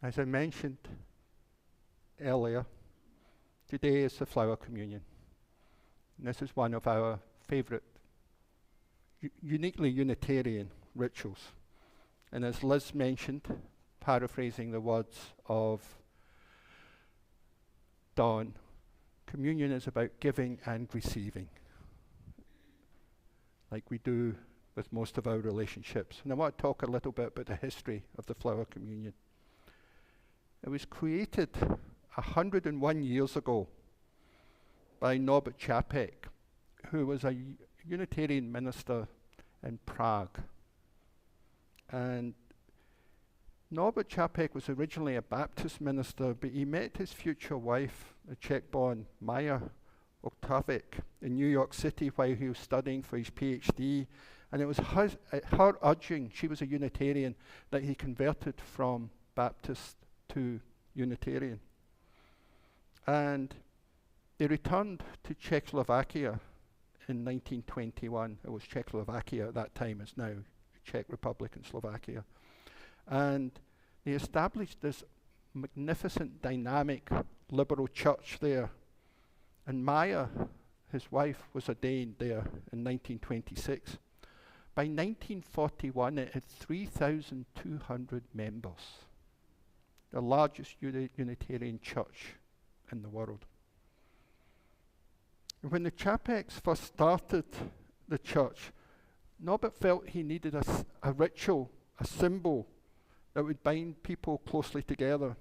As I mentioned earlier, today is the Flower Communion. And this is one of our favourite, uniquely Unitarian rituals. And as Liz mentioned, paraphrasing the words of Don, communion is about giving and receiving, like we do with most of our relationships. And I want to talk a little bit about the history of the Flower Communion. It was created 101 years ago by Norbert Čapek, who was a Unitarian minister in Prague. And Norbert Čapek was originally a Baptist minister, but he met his future wife, the Czech-born Maya Oktavik, in New York City while he was studying for his PhD. And it was her urging, she was a Unitarian, that he converted from Baptist to Unitarian. And they returned to Czechoslovakia in 1921. It was Czechoslovakia at that time, it's now Czech Republic and Slovakia. And they established this magnificent, dynamic, liberal church there. And Maya, his wife, was ordained there in 1926. By 1941, it had 3,200 members, the largest Unitarian church in the world. When the Čapeks first started the church, Norbert felt he needed a ritual, a symbol that would bind people closely together.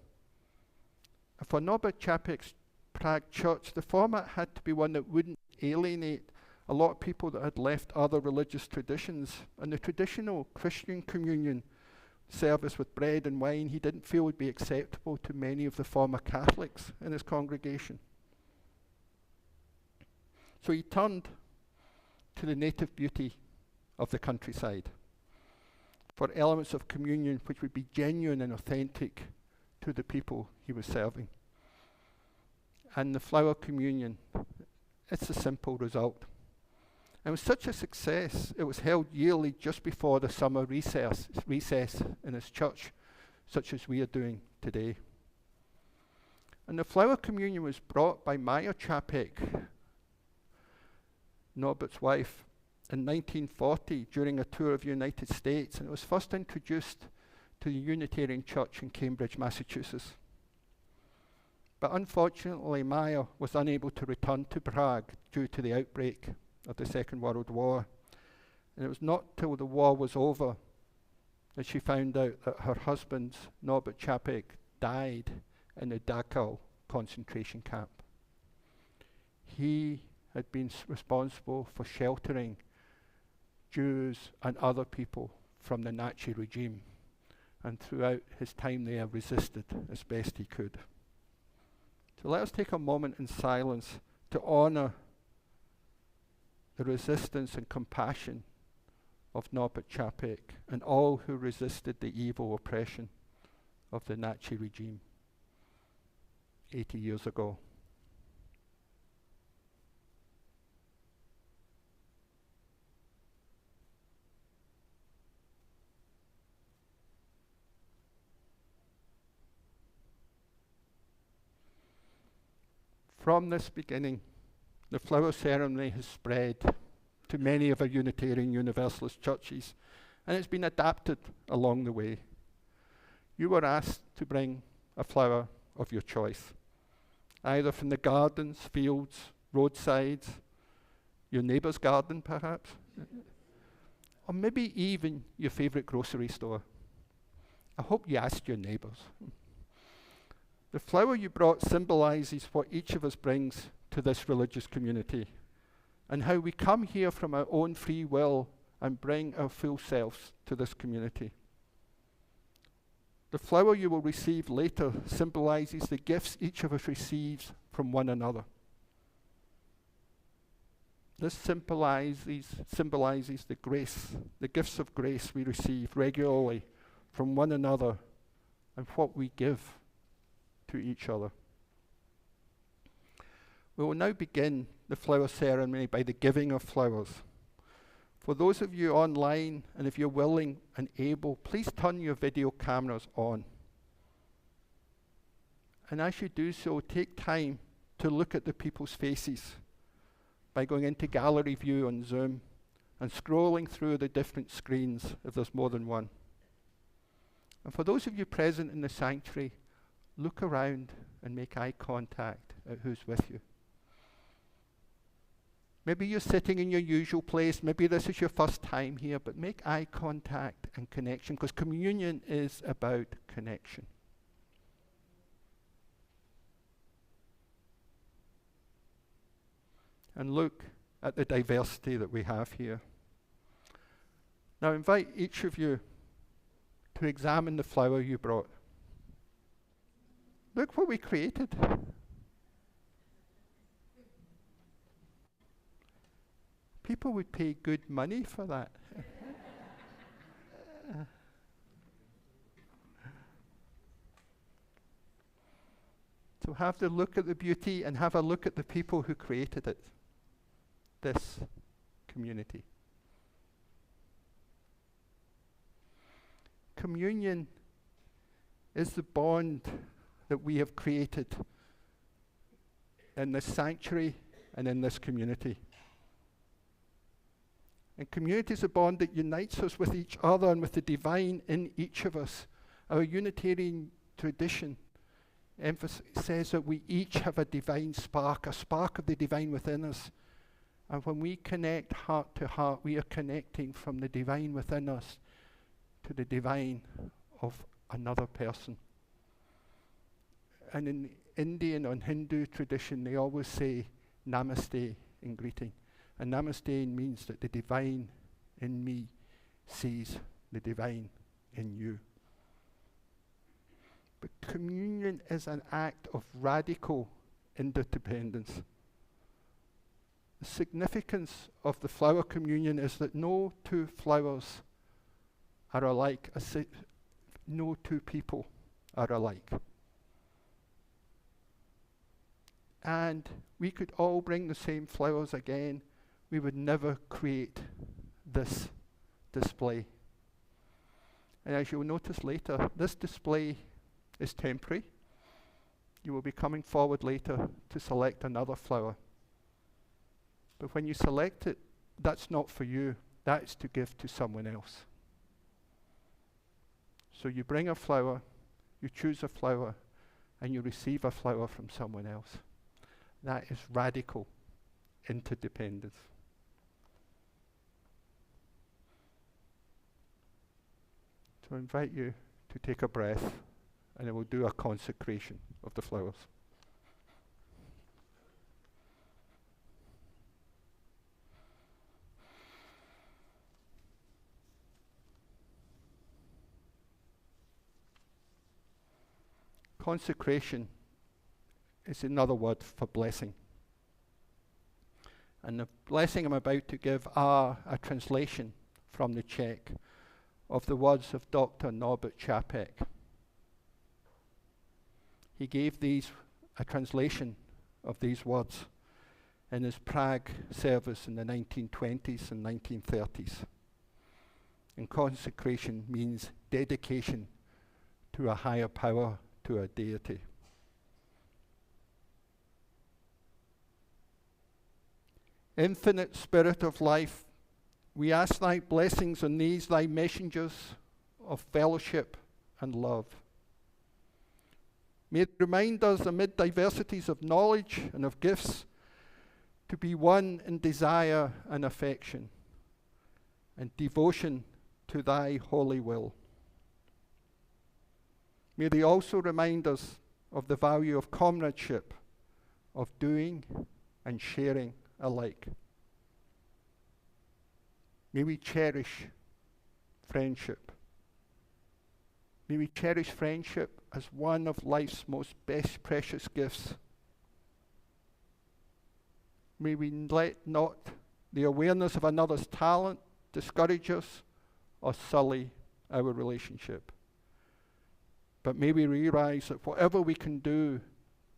And for Norbert Čapek's Prague church, the format had to be one that wouldn't alienate a lot of people that had left other religious traditions. And the traditional Christian communion service with bread and wine, he didn't feel would be acceptable to many of the former Catholics in his congregation. So he turned to the native beauty of the countryside for elements of communion which would be genuine and authentic to the people he was serving. And the Flower Communion, it's a simple result. And it was such a success, it was held yearly just before the summer recess in his church, such as we are doing today. And the Flower Communion was brought by Maya Čapek, Norbert's wife, in 1940 during a tour of the United States, and it was first introduced to the Unitarian Church in Cambridge, Massachusetts. But unfortunately, Maya was unable to return to Prague due to the outbreak of the Second World War. And it was not till the war was over that she found out that her husband, Norbert Čapek, died in the Dachau concentration camp. He had been responsible for sheltering Jews and other people from the Nazi regime, and throughout his time there resisted as best he could. So let us take a moment in silence to honor the resistance and compassion of Norbert Čapek and all who resisted the evil oppression of the Nazi regime 80 years ago. From this beginning, the flower ceremony has spread to many of our Unitarian Universalist churches, and it's been adapted along the way. You were asked to bring a flower of your choice, either from the gardens, fields, roadsides, your neighbour's garden perhaps, or maybe even your favourite grocery store. I hope you asked your neighbours. The flower you brought symbolises what each of us brings to this religious community, and how we come here from our own free will and bring our full selves to this community. The flower you will receive later symbolises the gifts each of us receives from one another. This symbolizes the grace, the gifts of grace we receive regularly from one another and what we give to each other. We will now begin the flower ceremony by the giving of flowers. For those of you online, and if you're willing and able, please turn your video cameras on. And as you do so, take time to look at the people's faces by going into gallery view on Zoom and scrolling through the different screens if there's more than one. And for those of you present in the sanctuary, look around and make eye contact at who's with you. Maybe you're sitting in your usual place, maybe this is your first time here, but make eye contact and connection, because communion is about connection. And look at the diversity that we have here. Now I invite each of you to examine the flower you brought. Look what we created. People would pay good money for that. So have the look at the beauty and have a look at the people who created it. This community. Communion is the bond that we have created in this sanctuary and in this community. And community is a bond that unites us with each other and with the divine in each of us. Our Unitarian tradition says that we each have a divine spark, a spark of the divine within us. And when we connect heart to heart, we are connecting from the divine within us to the divine of another person. And in Indian or Hindu tradition, they always say namaste in greeting. And namaste means that the divine in me sees the divine in you. But communion is an act of radical interdependence. The significance of the flower communion is that no two flowers are alike, no two people are alike. And we could all bring the same flowers again. We would never create this display. And as you'll notice later, this display is temporary. You will be coming forward later to select another flower. But when you select it, that's not for you. That's to give to someone else. So you bring a flower, you choose a flower, and you receive a flower from someone else. That is radical interdependence. So I invite you to take a breath, and I will do a consecration of the flowers. Consecration is another word for blessing. And the blessing I'm about to give are a translation from the Czech of the words of Dr. Norbert Čapek. He gave a translation of these words in his Prague service in the 1920s and 1930s. And consecration means dedication to a higher power, to a deity. Infinite Spirit of life, we ask thy blessings on these thy messengers of fellowship and love. May it remind us amid diversities of knowledge and of gifts to be one in desire and affection and devotion to thy holy will. May they also remind us of the value of comradeship, of doing and sharing alike. May we cherish friendship. May we cherish friendship as one of life's most best precious gifts. May we let not the awareness of another's talent discourage us or sully our relationship. But may we realize that whatever we can do,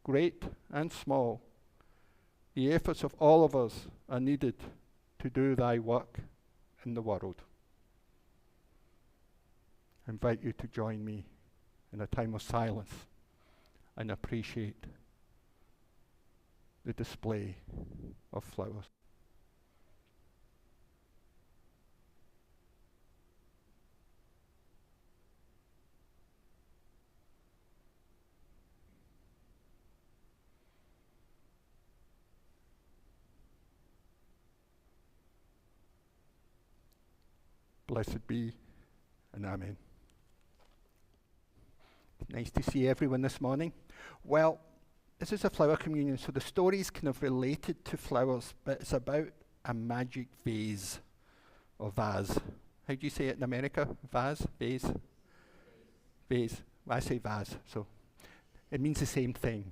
great and small, the efforts of all of us are needed to do thy work in the world. I invite you to join me in a time of silence and appreciate the display of flowers. Blessed be, and amen. Nice to see everyone this morning. Well, this is a flower communion, so the story's kind of related to flowers, but it's about a magic vase, or vase. How do you say it in America? Vase? Vase? Vase. Well, I say vase, so it means the same thing.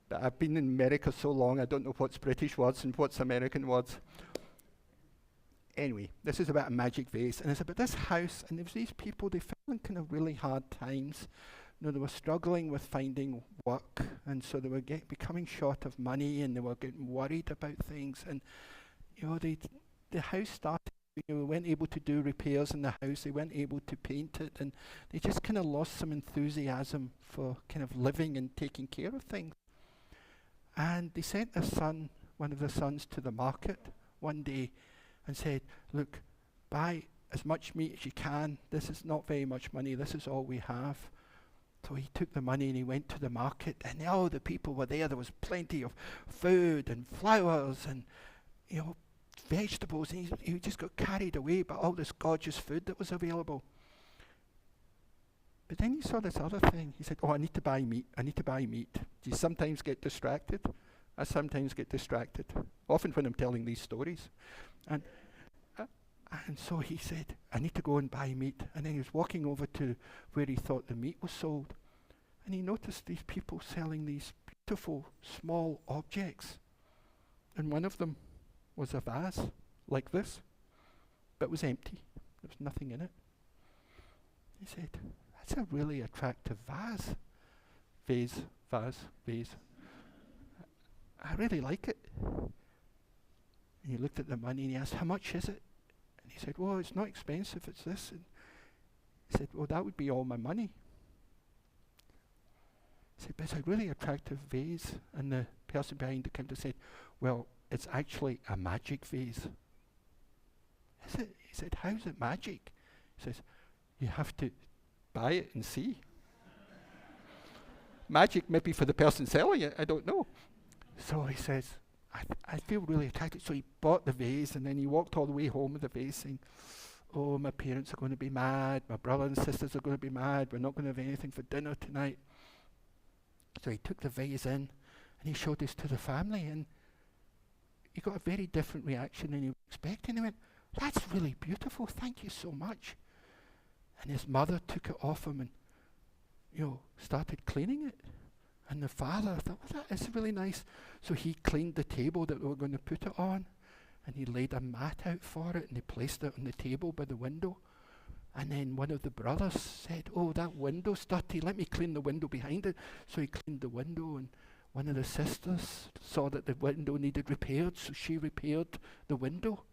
But I've been in America so long, I don't know what's British words and what's American words. Anyway, this is about a magic vase, and it's about this house, and there was these people, they fell in kind of really hard times. You know, they were struggling with finding work, and so they were becoming short of money, and they were getting worried about things, and you know, the house started, you know, they weren't able to do repairs in the house, they weren't able to paint it, and they just kind of lost some enthusiasm for kind of living and taking care of things. And they sent their son, one of their sons, to the market one day, and said, look, buy as much meat as you can. This is not very much money. This is all we have. So he took the money and he went to the market, and all the people were there. There was plenty of food and flowers and, you know, vegetables. And he just got carried away by all this gorgeous food that was available. But then he saw this other thing. He said, oh, I need to buy meat. I need to buy meat. Do you sometimes get distracted? I sometimes get distracted, often when I'm telling these stories. And so he said, I need to go and buy meat. And then he was walking over to where he thought the meat was sold. And he noticed these people selling these beautiful small objects. And one of them was a vase like this, but it was empty. There was nothing in it. He said, that's a really attractive vase. Vase. I really like it. And he looked at the money and he asked, how much is it? And he said, well, it's not expensive, it's this. And he said, well, that would be all my money. He said, but it's a really attractive vase. And the person behind the counter said, well, it's actually a magic vase. Is it? He said, how's it magic? He says, you have to buy it and see. Magic maybe for the person selling it, I don't know. So he says, I feel really attracted. So he bought the vase, and then he walked all the way home with the vase saying, oh, my parents are going to be mad, my brother and sisters are going to be mad, we're not going to have anything for dinner tonight. So he took the vase in, and he showed this to the family, and he got a very different reaction than he was expecting. He went, that's really beautiful, thank you so much. And his mother took it off him and, you know, started cleaning it. And the father thought, well, that is really nice. So he cleaned the table that they were going to put it on, and he laid a mat out for it, and he placed it on the table by the window. And then one of the brothers said, oh, that window's dirty, let me clean the window behind it. So he cleaned the window, and one of the sisters saw that the window needed repaired, so she repaired the window.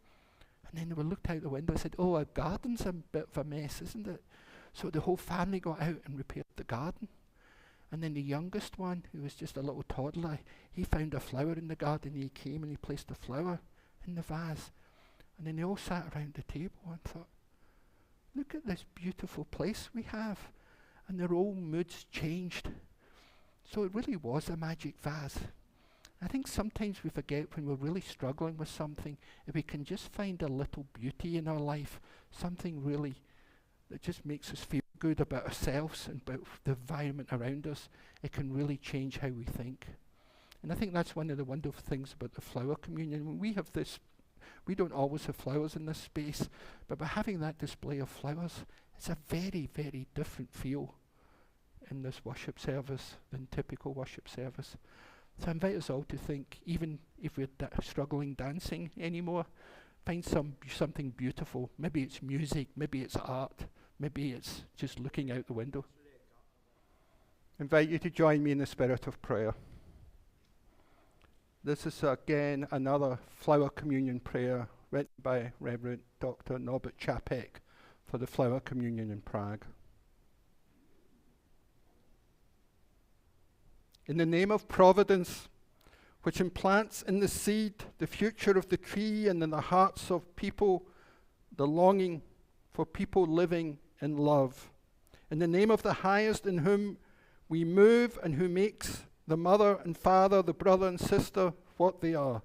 And then they were looked out the window and said, oh, our garden's a bit of a mess, isn't it? So the whole family got out and repaired the garden. And then the youngest one, who was just a little toddler, he found a flower in the garden. He came and he placed the flower in the vase. And then they all sat around the table and thought, look at this beautiful place we have. And their whole moods changed. So it really was a magic vase. I think sometimes we forget when we're really struggling with something, if we can just find a little beauty in our life, something really that just makes us feel good about ourselves and about the environment around us, it can really change how we think. And I think that's one of the wonderful things about the flower communion. When we have this, we don't always have flowers in this space, but by having that display of flowers, it's a very, very different feel in this worship service than typical worship service. So I invite us all to think, even if we're struggling dancing anymore, find something beautiful. Maybe it's music, maybe it's art, maybe it's just looking out the window. Invite you to join me in the spirit of prayer. This is again another flower communion prayer written by Reverend Dr. Norbert Čapek for the flower communion in Prague. In the name of providence, which implants in the seed the future of the tree and in the hearts of people the longing for people living in love. In the name of the highest in whom we move and who makes the mother and father, the brother and sister, what they are.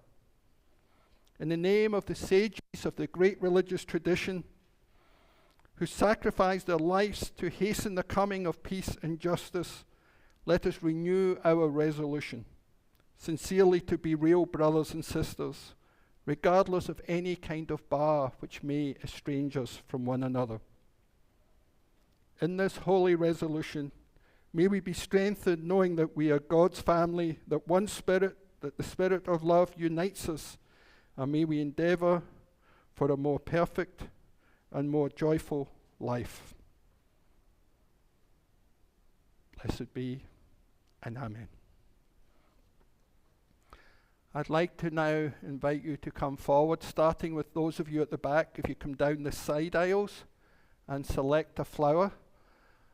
In the name of the sages of the great religious tradition, who sacrificed their lives to hasten the coming of peace and justice, let us renew our resolution, sincerely to be real brothers and sisters, regardless of any kind of bar which may estrange us from one another. In this holy resolution, may we be strengthened knowing that we are God's family, that one Spirit, that the Spirit of love unites us, and may we endeavor for a more perfect and more joyful life. Blessed be, and amen. I'd like to now invite you to come forward, starting with those of you at the back. If you come down the side aisles and select a flower,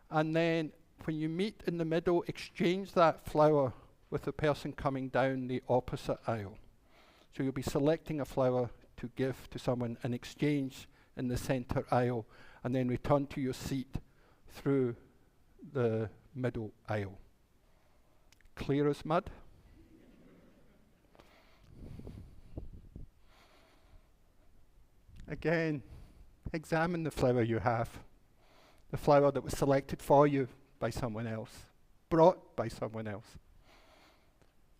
and then when you meet in the middle, exchange that flower with the person coming down the opposite aisle. So you'll be selecting a flower to give to someone and exchange in the center aisle, and then return to your seat through the middle aisle. Clear as mud? Again, examine the flower you have, the flower that was selected for you by someone else, brought by someone else.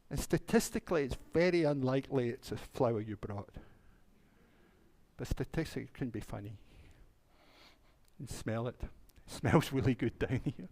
And statistically, it's very unlikely it's a flower you brought. But statistically, it can be funny. And smell it. It smells really good down here.